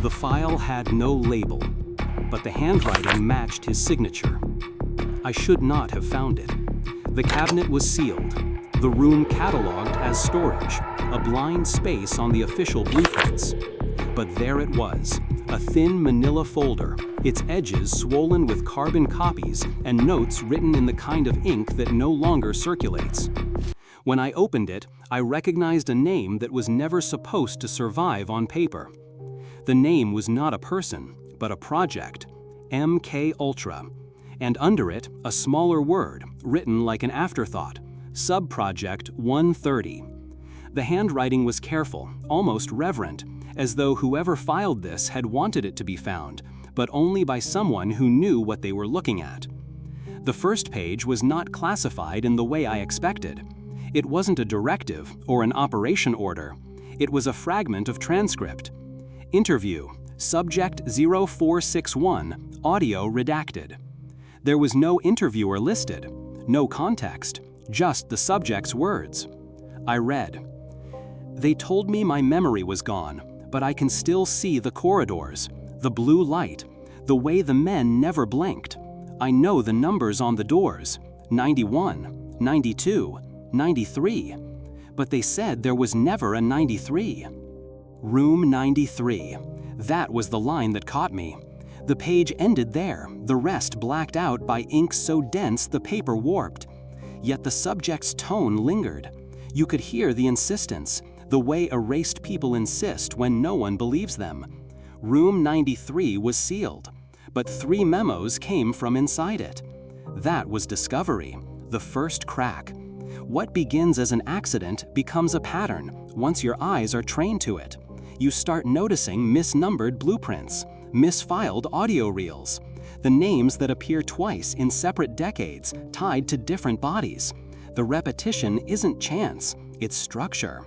The file had no label, but the handwriting matched his signature. I should not have found it. The cabinet was sealed, the room cataloged as storage, a blind space on the official blueprints. But there it was, a thin manila folder, its edges swollen with carbon copies and notes written in the kind of ink that no longer circulates. When I opened it, I recognized a name that was never supposed to survive on paper. The name was not a person, but a project, MK Ultra, and under it, a smaller word, written like an afterthought, Subproject 130. The handwriting was careful, almost reverent, as though whoever filed this had wanted it to be found, but only by someone who knew what they were looking at. The first page was not classified in the way I expected. It wasn't a directive or an operation order. It was a fragment of transcript. Interview, subject 0461, audio redacted. There was no interviewer listed, no context, just the subject's words. I read, "They told me my memory was gone, but I can still see the corridors, the blue light, the way the men never blinked. I know the numbers on the doors, 91, 92, 93, but they said there was never a 93. Room 93. That was the line that caught me. The page ended there, the rest blacked out by ink so dense the paper warped. Yet the subject's tone lingered. You could hear the insistence, the way erased people insist when no one believes them. Room 93 was sealed, but 3 memos came from inside it. That was discovery, the first crack. What begins as an accident becomes a pattern once your eyes are trained to it. You start noticing misnumbered blueprints, misfiled audio reels, the names that appear twice in separate decades tied to different bodies. The repetition isn't chance, it's structure.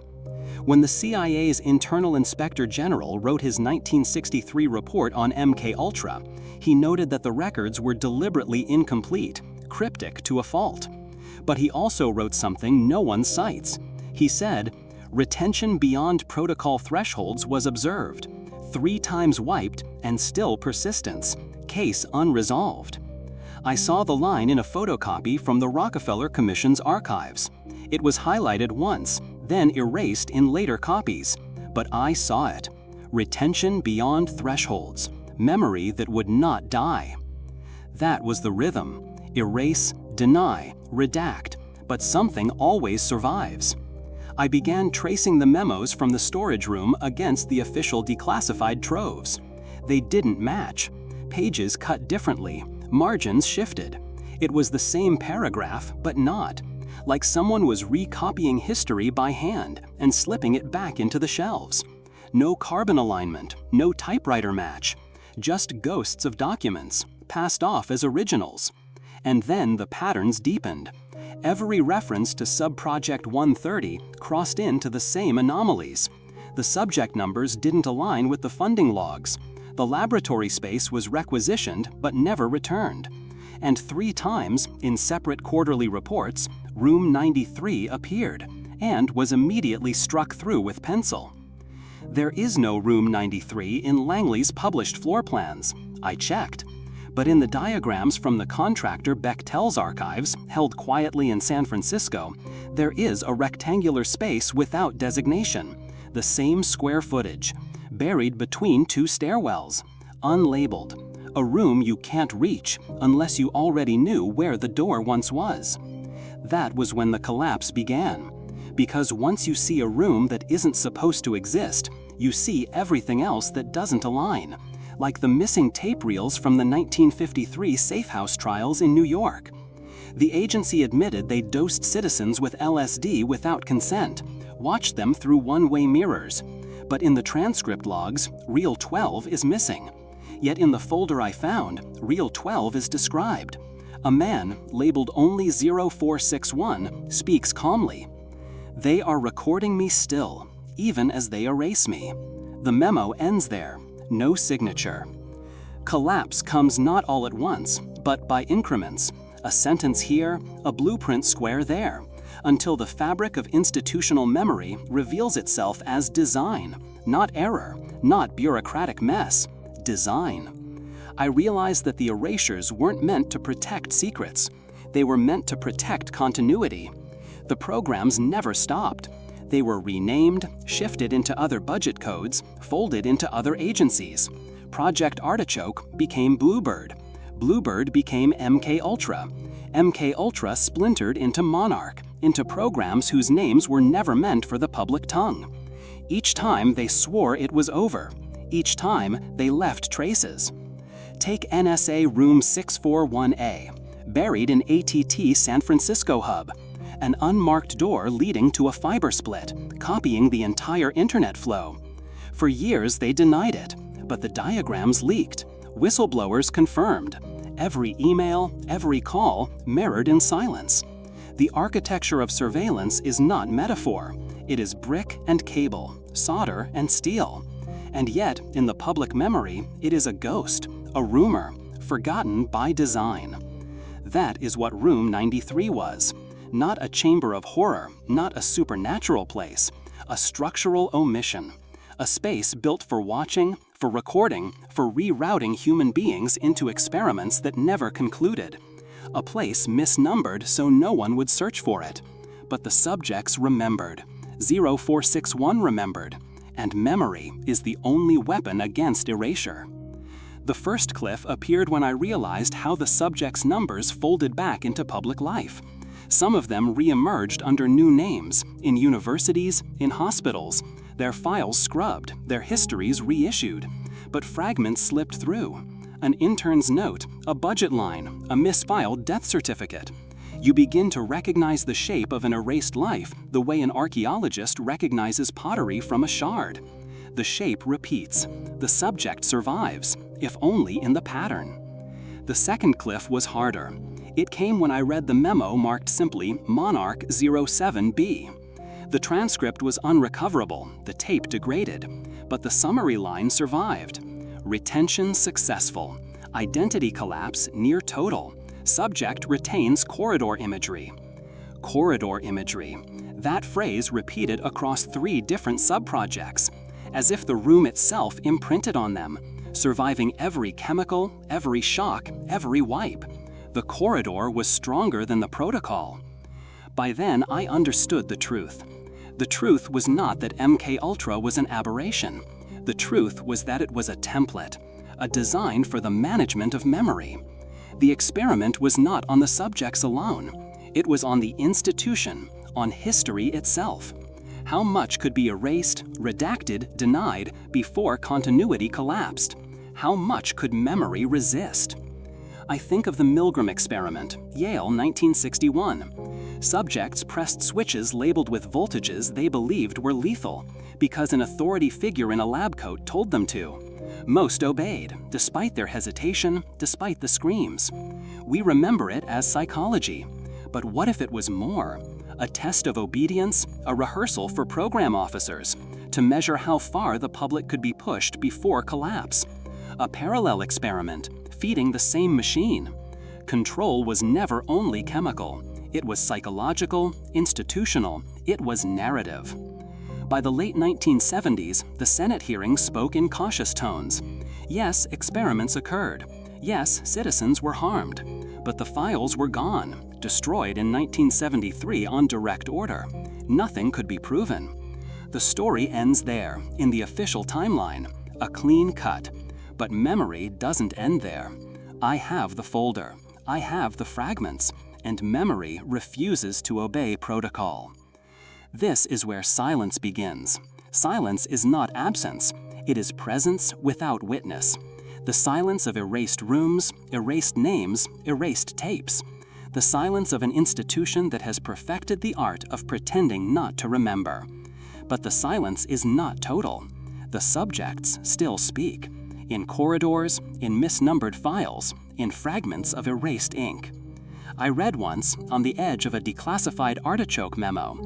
When the CIA's Internal Inspector General wrote his 1963 report on MK Ultra, he noted that the records were deliberately incomplete, cryptic to a fault. But he also wrote something no one cites. He said, "Retention beyond protocol thresholds was observed, 3 times wiped and still persistence, case unresolved." I saw the line in a photocopy from the Rockefeller Commission's archives. It was highlighted once, then erased in later copies, but I saw it. Retention beyond thresholds, memory that would not die. That was the rhythm. Erase, deny, redact, but something always survives. I began tracing the memos from the storage room against the official declassified troves. They didn't match. Pages cut differently, margins shifted. It was the same paragraph, but not. Like someone was recopying history by hand and slipping it back into the shelves. No carbon alignment, no typewriter match, just ghosts of documents, passed off as originals. And then the patterns deepened. Every reference to Subproject 130 crossed into the same anomalies. The subject numbers didn't align with the funding logs. The laboratory space was requisitioned but never returned. And 3 times, in separate quarterly reports, Room 93 appeared and was immediately struck through with pencil. There is no Room 93 in Langley's published floor plans. I checked. But in the diagrams from the contractor Bechtel's archives, held quietly in San Francisco, there is a rectangular space without designation, the same square footage, buried between 2 stairwells, unlabeled, a room you can't reach unless you already knew where the door once was. That was when the collapse began, because once you see a room that isn't supposed to exist, you see everything else that doesn't align. Like the missing tape reels from the 1953 safe house trials in New York. The agency admitted they dosed citizens with LSD without consent, watched them through one-way mirrors. But in the transcript logs, Reel 12 is missing. Yet in the folder I found, Reel 12 is described. A man, labeled only 0461, speaks calmly. "They are recording me still, even as they erase me." The memo ends there. No signature. Collapse comes not all at once, but by increments. A sentence here, a blueprint square there, until the fabric of institutional memory reveals itself as design, not error, not bureaucratic mess, design. I realized that the erasures weren't meant to protect secrets. They were meant to protect continuity. The programs never stopped. They were renamed, shifted into other budget codes, folded into other agencies. Project Artichoke became Bluebird. Bluebird became MK Ultra. MK Ultra splintered into Monarch, into programs whose names were never meant for the public tongue. Each time they swore it was over. Each time they left traces. Take NSA Room 641A, buried in ATT San Francisco hub. An unmarked door leading to a fiber split, copying the entire internet flow. For years they denied it, but the diagrams leaked. Whistleblowers confirmed. Every email, every call, mirrored in silence. The architecture of surveillance is not metaphor. It is brick and cable, solder and steel. And yet, in the public memory, it is a ghost, a rumor, forgotten by design. That is what Room 93 was. Not a chamber of horror, not a supernatural place, a structural omission. A space built for watching, for recording, for rerouting human beings into experiments that never concluded. A place misnumbered so no one would search for it. But the subjects remembered. 0461 remembered. And memory is the only weapon against erasure. The first cliff appeared when I realized how the subjects' numbers folded back into public life. Some of them re-emerged under new names, in universities, in hospitals. Their files scrubbed, their histories reissued. But fragments slipped through. An intern's note, a budget line, a misfiled death certificate. You begin to recognize the shape of an erased life the way an archaeologist recognizes pottery from a shard. The shape repeats. The subject survives, if only in the pattern. The second cliff was harder. It came when I read the memo marked simply Monarch 07B. The transcript was unrecoverable, the tape degraded, but the summary line survived. Retention successful. Identity collapse near total. Subject retains corridor imagery. Corridor imagery. That phrase repeated across 3 different subprojects, as if the room itself imprinted on them, surviving every chemical, every shock, every wipe. The corridor was stronger than the protocol. By then, I understood the truth. The truth was not that MK Ultra was an aberration. The truth was that it was a template, a design for the management of memory. The experiment was not on the subjects alone. It was on the institution, on history itself. How much could be erased, redacted, denied before continuity collapsed? How much could memory resist? I think of the Milgram experiment, Yale 1961. Subjects pressed switches labeled with voltages they believed were lethal because an authority figure in a lab coat told them to. Most obeyed, despite their hesitation, despite the screams. We remember it as psychology. But what if it was more? A test of obedience, a rehearsal for program officers, to measure how far the public could be pushed before collapse. A parallel experiment, feeding the same machine. Control was never only chemical. It was psychological, institutional, it was narrative. By the late 1970s, the Senate hearings spoke in cautious tones. Yes, experiments occurred. Yes, citizens were harmed. But the files were gone, destroyed in 1973 on direct order. Nothing could be proven. The story ends there, in the official timeline, a clean cut. But memory doesn't end there. I have the folder. I have the fragments. And memory refuses to obey protocol. This is where silence begins. Silence is not absence. It is presence without witness. The silence of erased rooms, erased names, erased tapes. The silence of an institution that has perfected the art of pretending not to remember. But the silence is not total. The subjects still speak. In corridors, in misnumbered files, in fragments of erased ink. I read once, on the edge of a declassified Artichoke memo,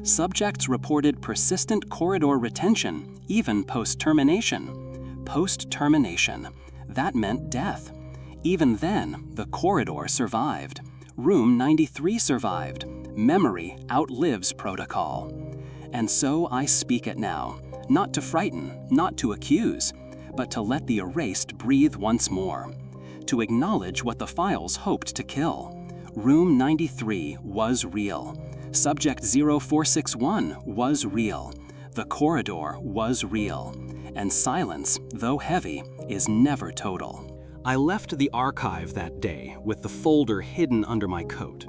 subjects reported persistent corridor retention, even post-termination. Post-termination. That meant death. Even then, the corridor survived. Room 93 survived. Memory outlives protocol. And so I speak it now, Not to frighten, not to accuse, but to let the erased breathe once more. To acknowledge what the files hoped to kill. Room 93 was real. Subject 0461 was real. The corridor was real. And silence, though heavy, is never total. I left the archive that day with the folder hidden under my coat.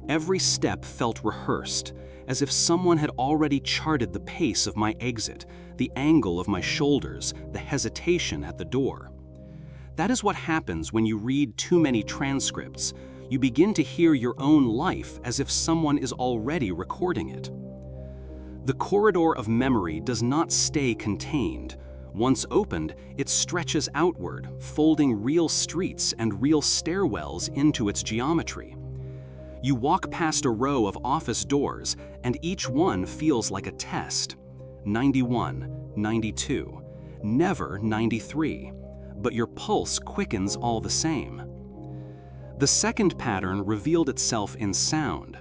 Every step felt rehearsed, as if someone had already charted the pace of my exit, the angle of my shoulders, the hesitation at the door. That is what happens when you read too many transcripts. You begin to hear your own life as if someone is already recording it. The corridor of memory does not stay contained. Once opened, it stretches outward, folding real streets and real stairwells into its geometry. You walk past a row of office doors, and each one feels like a test. 91, 92, never 93, but your pulse quickens all the same. The second pattern revealed itself in sound.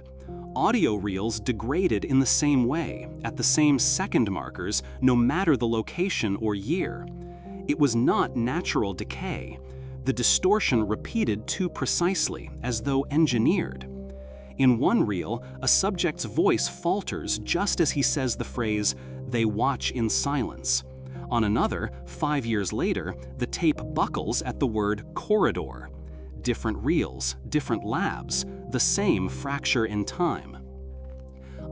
Audio reels degraded in the same way, at the same second markers, no matter the location or year. It was not natural decay. The distortion repeated too precisely, as though engineered. In one reel, a subject's voice falters just as he says the phrase, "They watch in silence." On another, 5 years later, the tape buckles at the word corridor. Different reels, different labs, the same fracture in time.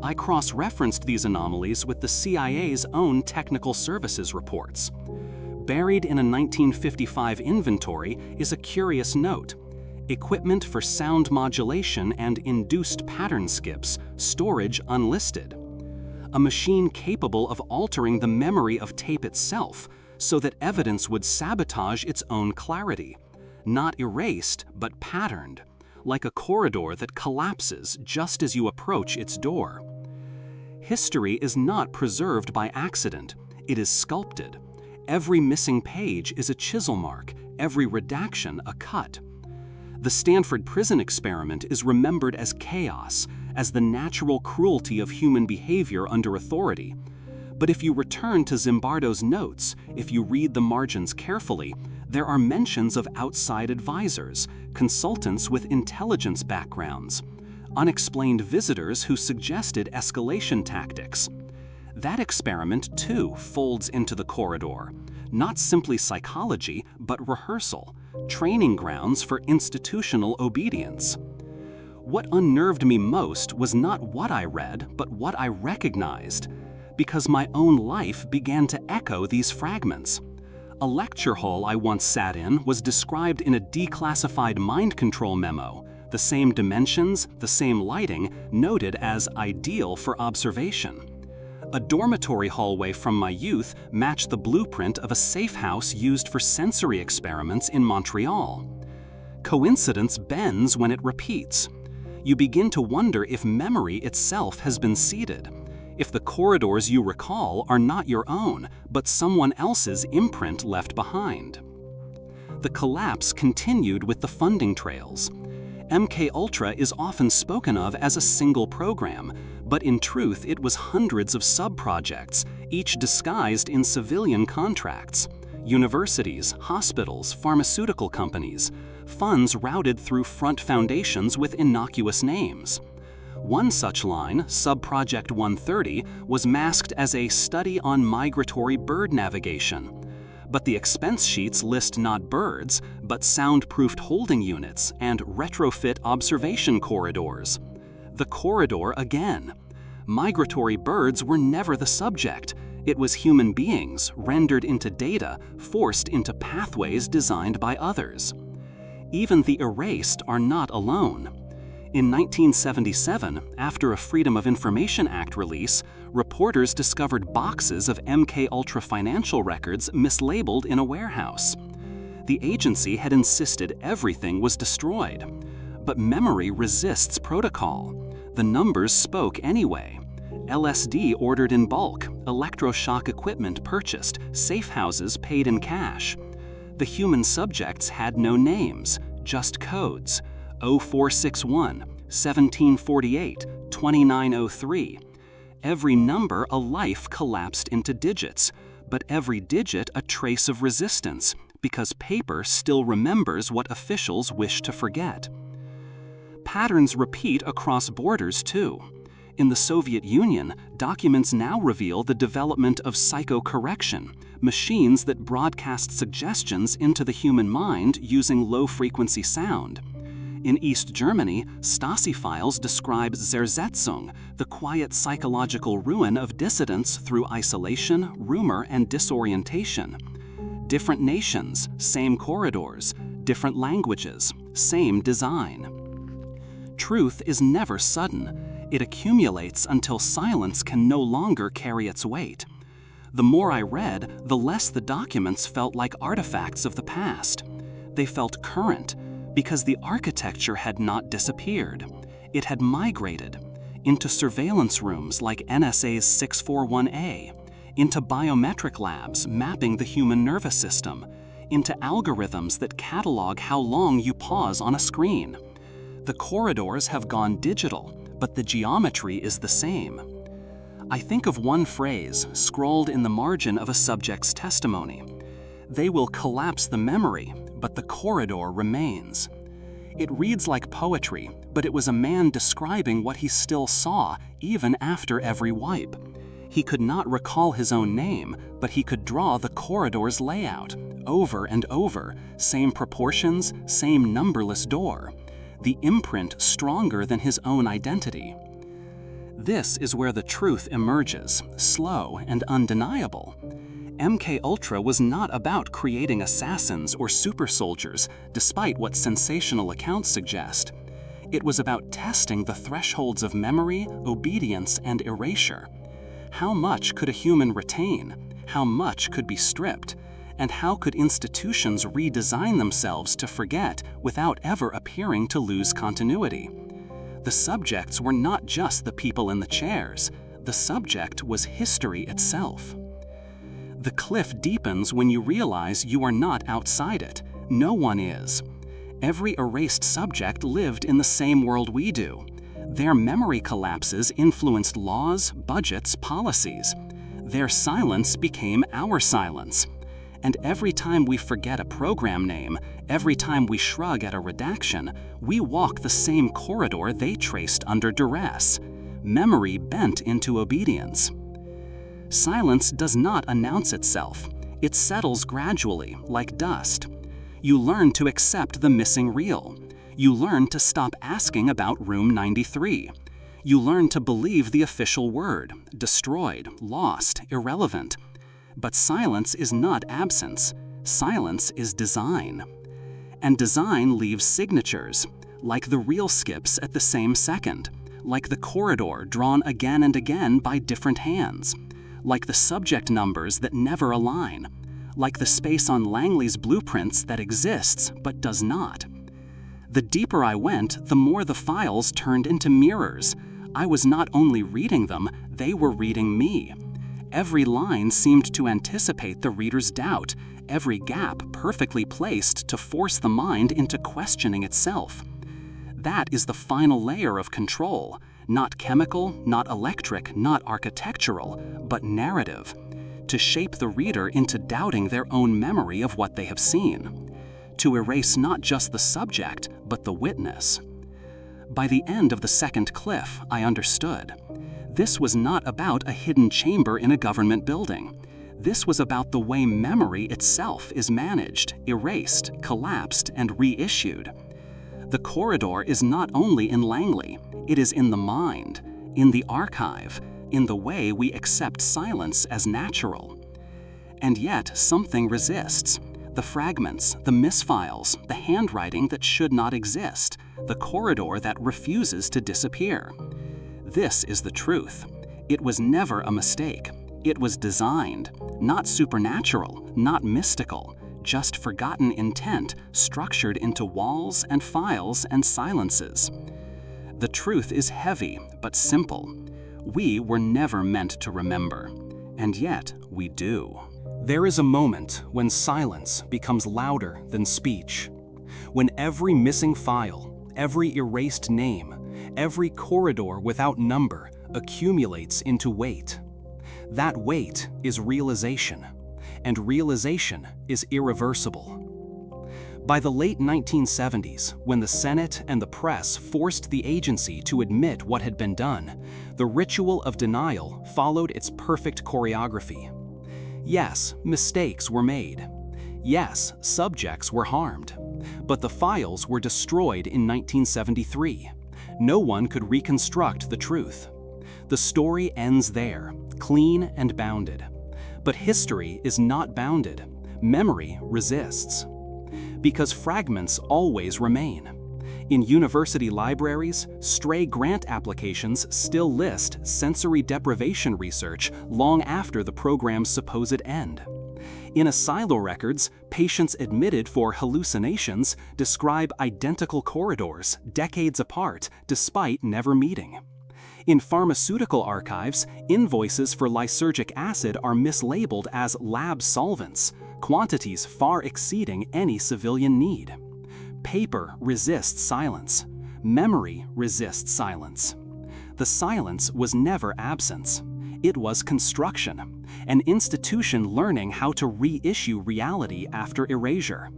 I cross-referenced these anomalies with the CIA's own technical services reports. Buried in a 1955 inventory is a curious note. Equipment for sound modulation and induced pattern skips, storage unlisted. A machine capable of altering the memory of tape itself so that evidence would sabotage its own clarity. Not erased, but patterned, like a corridor that collapses just as you approach its door. History is not preserved by accident, it is sculpted. Every missing page is a chisel mark, every redaction a cut. The Stanford prison experiment is remembered as chaos, as the natural cruelty of human behavior under authority. But if you return to Zimbardo's notes, if you read the margins carefully, there are mentions of outside advisors, consultants with intelligence backgrounds, unexplained visitors who suggested escalation tactics. That experiment, too, folds into the corridor. Not simply psychology, but rehearsal, training grounds for institutional obedience. What unnerved me most was not what I read, but what I recognized, because my own life began to echo these fragments. A lecture hall I once sat in was described in a declassified mind control memo, the same dimensions, the same lighting, noted as ideal for observation. A dormitory hallway from my youth matched the blueprint of a safe house used for sensory experiments in Montreal. Coincidence bends when it repeats. You begin to wonder if memory itself has been seeded, if the corridors you recall are not your own, but someone else's imprint left behind. The collapse continued with the funding trails. MKUltra is often spoken of as a single program, but in truth it was hundreds of sub-projects, each disguised in civilian contracts. Universities, hospitals, pharmaceutical companies, funds routed through front foundations with innocuous names. One such line, Sub-Project 130, was masked as a study on migratory bird navigation. But the expense sheets list not birds, but soundproofed holding units and retrofit observation corridors. The corridor again. Migratory birds were never the subject. It was human beings, rendered into data, forced into pathways designed by others. Even the erased are not alone. In 1977, after a Freedom of Information Act release, reporters discovered boxes of MKUltra financial records mislabeled in a warehouse. The agency had insisted everything was destroyed. But memory resists protocol. The numbers spoke anyway. LSD ordered in bulk, electroshock equipment purchased, safe houses paid in cash. The human subjects had no names, just codes. 0461, 1748, 2903. Every number a life collapsed into digits, but every digit a trace of resistance, because paper still remembers what officials wish to forget. Patterns repeat across borders too. In the Soviet Union, documents now reveal the development of psychocorrection, machines that broadcast suggestions into the human mind using low-frequency sound. In East Germany, Stasi files describe Zersetzung, the quiet psychological ruin of dissidents through isolation, rumor, and disorientation. Different nations, same corridors; different languages, same design. Truth is never sudden. It accumulates until silence can no longer carry its weight. The more I read, the less the documents felt like artifacts of the past. They felt current, because the architecture had not disappeared. It had migrated into surveillance rooms like NSA's 641A, into biometric labs mapping the human nervous system, into algorithms that catalog how long you pause on a screen. The corridors have gone digital, but the geometry is the same. I think of one phrase scrawled in the margin of a subject's testimony. They will collapse the memory, but the corridor remains. It reads like poetry, but it was a man describing what he still saw, even after every wipe. He could not recall his own name, but he could draw the corridor's layout, over and over, same proportions, same numberless door. The imprint stronger than his own identity. This is where the truth emerges, slow and undeniable. MKUltra was not about creating assassins or super soldiers, despite what sensational accounts suggest. It was about testing the thresholds of memory, obedience, and erasure. How much could a human retain? How much could be stripped? And how could institutions redesign themselves to forget without ever appearing to lose continuity? The subjects were not just the people in the chairs. The subject was history itself. The cliff deepens when you realize you are not outside it. No one is. Every erased subject lived in the same world we do. Their memory collapses influenced laws, budgets, policies. Their silence became our silence. And every time we forget a program name, every time we shrug at a redaction, we walk the same corridor they traced under duress. Memory bent into obedience. Silence does not announce itself. It settles gradually, like dust. You learn to accept the missing reel. You learn to stop asking about room 93. You learn to believe the official word, destroyed, lost, irrelevant. But silence is not absence. Silence is design. And design leaves signatures, like the reel skips at the same second, like the corridor drawn again and again by different hands, like the subject numbers that never align, like the space on Langley's blueprints that exists but does not. The deeper I went, the more the files turned into mirrors. I was not only reading them, they were reading me. Every line seemed to anticipate the reader's doubt, every gap perfectly placed to force the mind into questioning itself. That is the final layer of control, not chemical, not electric, not architectural, but narrative, to shape the reader into doubting their own memory of what they have seen, to erase not just the subject, but the witness. By the end of the second cliff, I understood. This was not about a hidden chamber in a government building. This was about the way memory itself is managed, erased, collapsed, and reissued. The corridor is not only in Langley, it is in the mind, in the archive, in the way we accept silence as natural. And yet, something resists. The fragments, the misfiles, the handwriting that should not exist, the corridor that refuses to disappear. This is the truth. It was never a mistake. It was designed, not supernatural, not mystical, just forgotten intent structured into walls and files and silences. The truth is heavy but simple. We were never meant to remember, and yet we do. There is a moment when silence becomes louder than speech, when every missing file, every erased name, every corridor without number accumulates into weight. That weight is realization, and realization is irreversible. By the late 1970s, when the Senate and the press forced the agency to admit what had been done, the ritual of denial followed its perfect choreography. Yes, mistakes were made. Yes, subjects were harmed. But the files were destroyed in 1973. No one could reconstruct the truth. The story ends there, clean and bounded. But history is not bounded. Memory resists. Because fragments always remain. In university libraries, stray grant applications still list sensory deprivation research long after the program's supposed end. In asylum records, patients admitted for hallucinations describe identical corridors decades apart despite never meeting. In pharmaceutical archives, invoices for lysergic acid are mislabeled as lab solvents, quantities far exceeding any civilian need. Paper resists silence. Memory resists silence. The silence was never absence. It was construction, an institution learning how to reissue reality after erasure.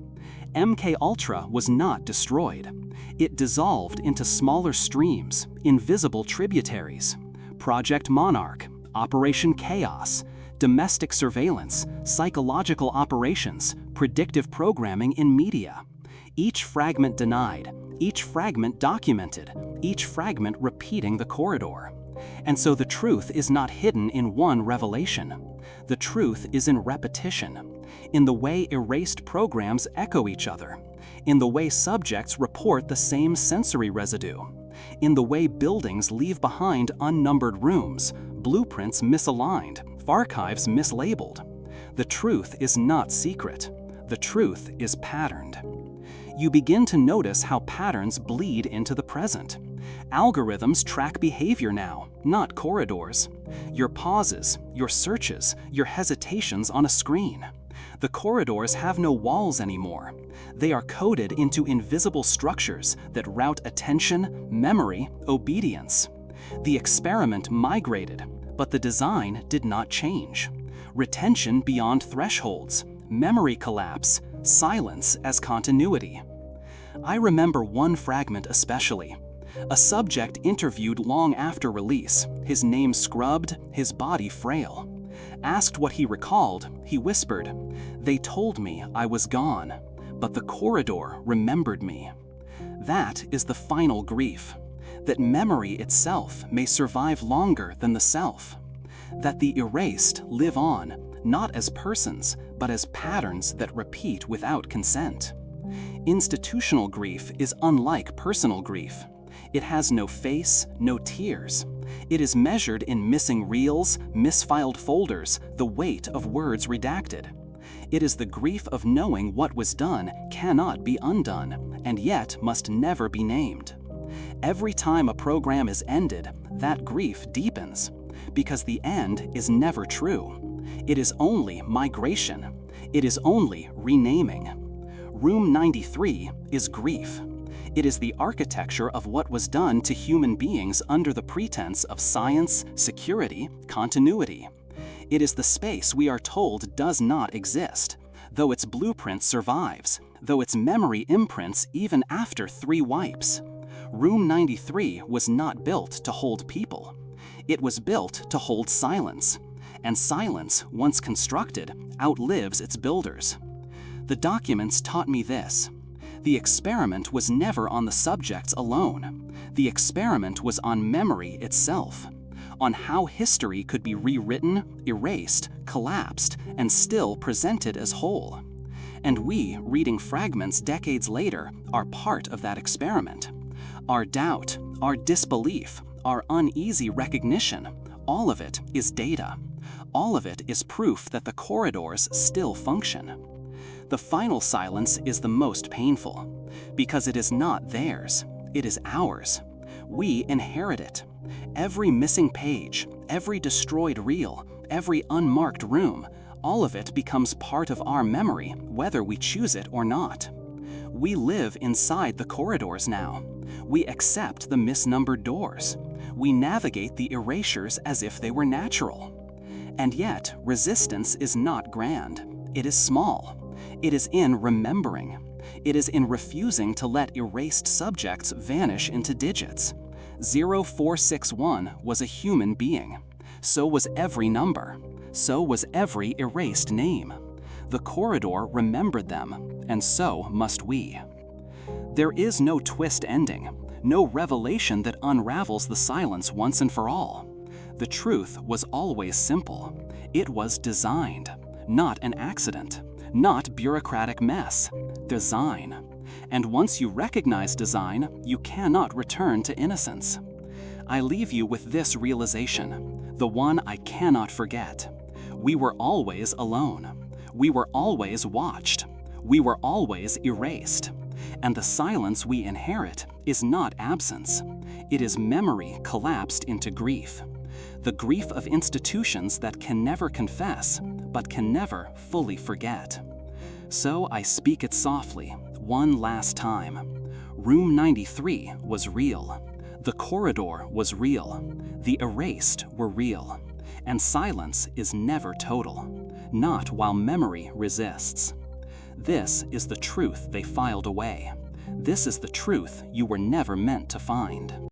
MKUltra was not destroyed. It dissolved into smaller streams, invisible tributaries. Project Monarch, Operation Chaos, domestic surveillance, psychological operations, predictive programming in media. Each fragment denied, each fragment documented, each fragment repeating the corridor. And so the truth is not hidden in one revelation. The truth is in repetition, in the way erased programs echo each other, in the way subjects report the same sensory residue, in the way buildings leave behind unnumbered rooms, blueprints misaligned, archives mislabeled. The truth is not secret. The truth is patterned. You begin to notice how patterns bleed into the present. Algorithms track behavior now, not corridors. Your pauses, your searches, your hesitations on a screen. The corridors have no walls anymore. They are coded into invisible structures that route attention, memory, obedience. The experiment migrated, but the design did not change. Retention beyond thresholds, memory collapse, silence as continuity. I remember one fragment especially. A subject interviewed long after release, his name scrubbed, his body frail. Asked what he recalled, he whispered, "They told me I was gone, but the corridor remembered me." That is the final grief, that memory itself may survive longer than the self, that the erased live on, not as persons, but as patterns that repeat without consent. Institutional grief is unlike personal grief. It has no face, no tears. It is measured in missing reels, misfiled folders, the weight of words redacted. It is the grief of knowing what was done cannot be undone, and yet must never be named. Every time a program is ended, that grief deepens, because the end is never true. It is only migration. It is only renaming. Room 93 is grief. It is the architecture of what was done to human beings under the pretense of science, security, continuity. It is the space we are told does not exist, though its blueprint survives, though its memory imprints even after 3 wipes. Room 93 was not built to hold people. It was built to hold silence, and silence, once constructed, outlives its builders. The documents taught me this. The experiment was never on the subjects alone. The experiment was on memory itself, on how history could be rewritten, erased, collapsed, and still presented as whole. And we, reading fragments decades later, are part of that experiment. Our doubt, our disbelief, our uneasy recognition, all of it is data. All of it is proof that the corridors still function. The final silence is the most painful, because it is not theirs, it is ours. We inherit it. Every missing page, every destroyed reel, every unmarked room, all of it becomes part of our memory, whether we choose it or not. We live inside the corridors now. We accept the misnumbered doors. We navigate the erasures as if they were natural. And yet, resistance is not grand. It is small. It is in remembering. It is in refusing to let erased subjects vanish into digits. 0461 was a human being. So was every number. So was every erased name. The corridor remembered them, and so must we. There is no twist ending, no revelation that unravels the silence once and for all. The truth was always simple. It was designed, not an accident, not bureaucratic mess. Design. And once you recognize design, you cannot return to innocence. I leave you with this realization, the one I cannot forget. We were always alone. We were always watched. We were always erased. And the silence we inherit is not absence. It is memory collapsed into grief. The grief of institutions that can never confess, but can never fully forget. So I speak it softly, one last time. Room 93 was real. The corridor was real. The erased were real. And silence is never total, not while memory resists. This is the truth they filed away. This is the truth you were never meant to find.